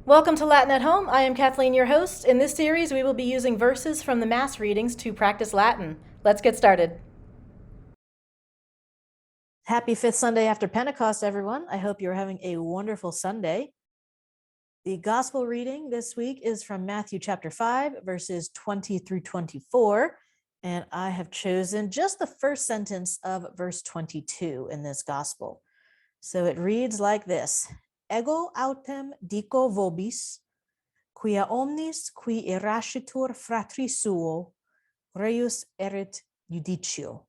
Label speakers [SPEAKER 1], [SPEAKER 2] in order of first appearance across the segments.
[SPEAKER 1] Welcome to Latin at Home. I am Kathleen, your host. In this series, we will be using verses from the Mass readings to practice Latin. Let's get started. Happy fifth Sunday after Pentecost, everyone. I hope you're having a wonderful Sunday. The Gospel reading this week is from Matthew chapter 5, verses 20 through 24. And I have chosen just the first sentence of verse 22 in this Gospel. So it reads like this: Ego autem dico vobis, quia omnis qui irascitur fratri suo, reus erit judicio.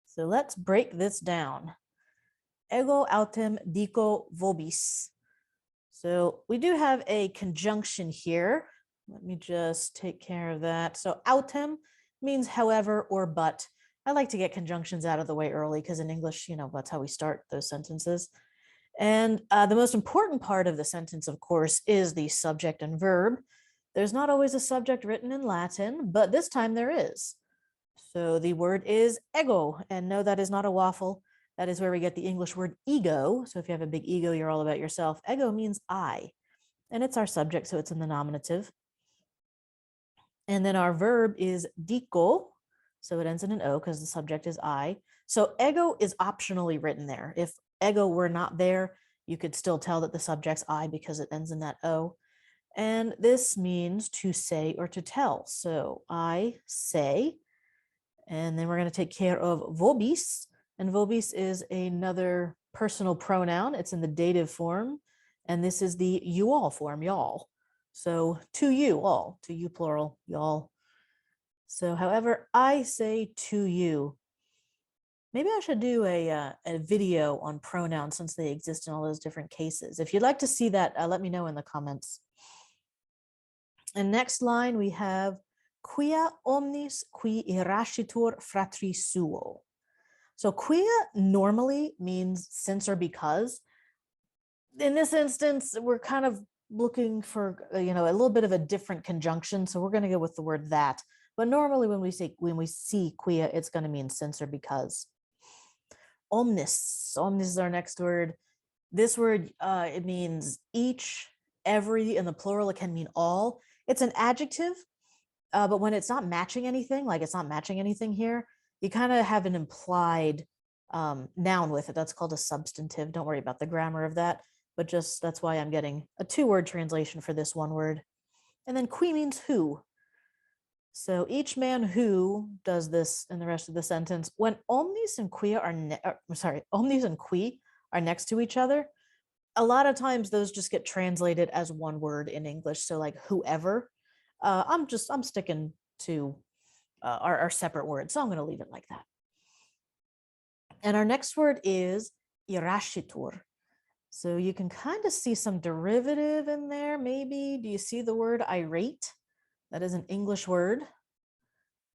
[SPEAKER 1] So let's break this down. Ego autem dico vobis. So we do have a conjunction here. Let me just take care of that. So autem means however or but. I like to get conjunctions out of the way early because in English, that's how we start those sentences. And the most important part of the sentence, of course, is the subject and verb. There's not always a subject written in Latin, but this time there is. So the word is ego, and no, that is not a waffle. That is where we get the English word ego. So if you have a big ego, you're all about yourself. Ego means I, and it's our subject, so it's in the nominative. And then our verb is dico, so it ends in an O because the subject is I. So ego is optionally written there. If ego were not there, you could still tell that the subject's I because it ends in that O. And this means to say or to tell. So I say, and then we're going to take care of vobis. And vobis is another personal pronoun. It's in the dative form. And this is the you all form, y'all. So to you all, to you plural, y'all. So however I say to you, maybe I should do a video on pronouns since they exist in all those different cases. If you'd like to see that, let me know in the comments. And next line we have quia omnis qui irascitur fratri suo. So quia normally means since or because. In this instance, we're kind of looking for a little bit of a different conjunction, so we're going to go with the word that. But normally when we see quia, it's going to mean since or because. Omnis is our next word. This word, it means each, every. In the plural, it can mean all. It's an adjective, but when it's not matching anything, like it's not matching anything here, you kind of have an implied noun with it. That's called a substantive. Don't worry about the grammar of that, but just that's why I'm getting a two-word translation for this one word. And then qui means who. So each man who does this in the rest of the sentence. When omnis and qui omnis and qui are next to each other, a lot of times those just get translated as one word in English. So like whoever. I'm sticking to our separate words, so I'm going to leave it like that. And our next word is irascitur. So you can kind of see some derivative in there, maybe. Do you see the word irate? That is an English word.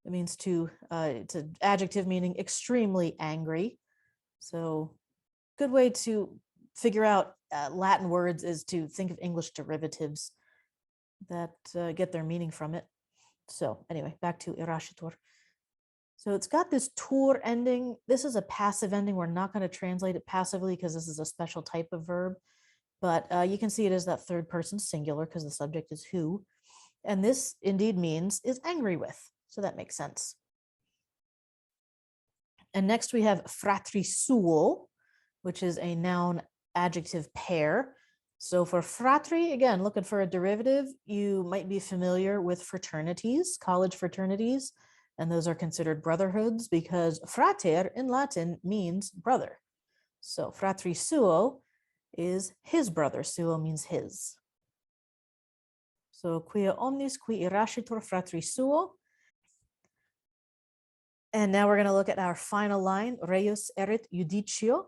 [SPEAKER 1] It means it's an adjective meaning extremely angry. So good way to figure out Latin words is to think of English derivatives that get their meaning from it. So anyway, back to irascitur. So it's got this tur ending. This is a passive ending. We're not going to translate it passively because this is a special type of verb. But you can see it as that third person singular because the subject is who. And this indeed means is angry with. So that makes sense. And next we have fratri suo, which is a noun adjective pair. So for fratri, again, looking for a derivative, you might be familiar with fraternities, college fraternities, and those are considered brotherhoods because frater in Latin means brother. So fratri suo is his brother. Suo means his. So quia omnis qui irascitur fratri suo. And now we're going to look at our final line, reus erit judicio.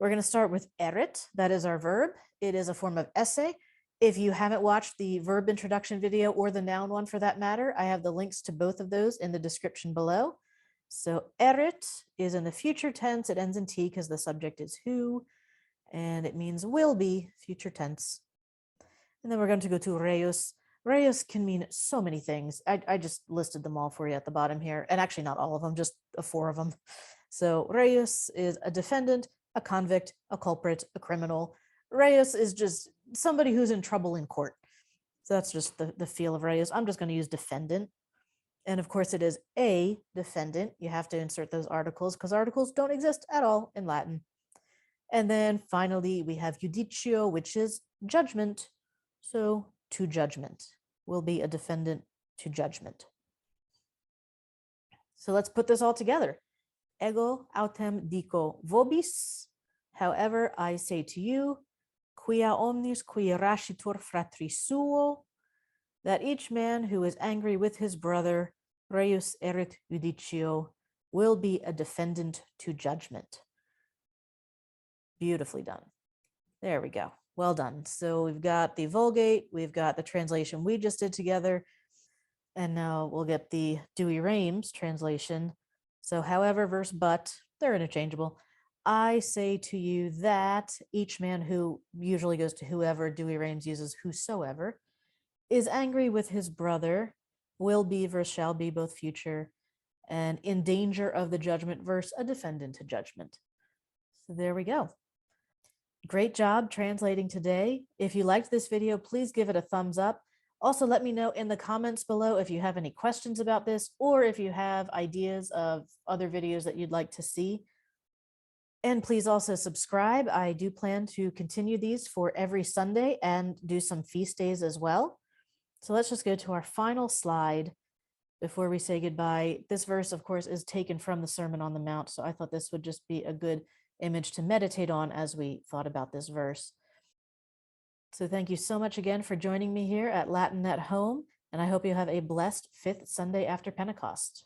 [SPEAKER 1] We're going to start with erit. That is our verb. It is a form of essay. If you haven't watched the verb introduction video or the noun one for that matter, I have the links to both of those in the description below. So erit is in the future tense. It ends in T because the subject is who, and it means will be, future tense. And then we're going to go to reus. Reus can mean so many things. I just listed them all for you at the bottom here, and actually not all of them, just 4 of them. So reus is a defendant, a convict, a culprit, a criminal. Reus is just somebody who's in trouble in court. So that's just the feel of reus. I'm just going to use defendant. And of course, it is a defendant. You have to insert those articles because articles don't exist at all in Latin. And then finally, we have judicio, which is judgment. So to judgment will be a defendant to judgment. So let's put this all together. Ego autem dico vobis. However, I say to you, quia omnis qui rascitur fratri suo, that each man who is angry with his brother, reus erit judicio, will be a defendant to judgment. Beautifully done. There we go. Well done. So we've got the Vulgate, we've got the translation we just did together, and now we'll get the Douay-Rheims translation. So however versus but, they're interchangeable. I say to you that each man who usually goes to whoever, Douay-Rheims uses whosoever, is angry with his brother, will be versus shall be, both future, and in danger of the judgment versus a defendant to judgment. So there we go. Great job translating today. If you liked this video, please give it a thumbs up. Also, let me know in the comments below if you have any questions about this or if you have ideas of other videos that you'd like to see. And please also subscribe. I do plan to continue these for every Sunday and do some feast days as well. So let's just go to our final slide before we say goodbye. This verse, of course, is taken from the Sermon on the Mount, so I thought this would just be a good image to meditate on as we thought about this verse. So thank you so much again for joining me here at Latin at Home, and I hope you have a blessed 5th Sunday after Pentecost.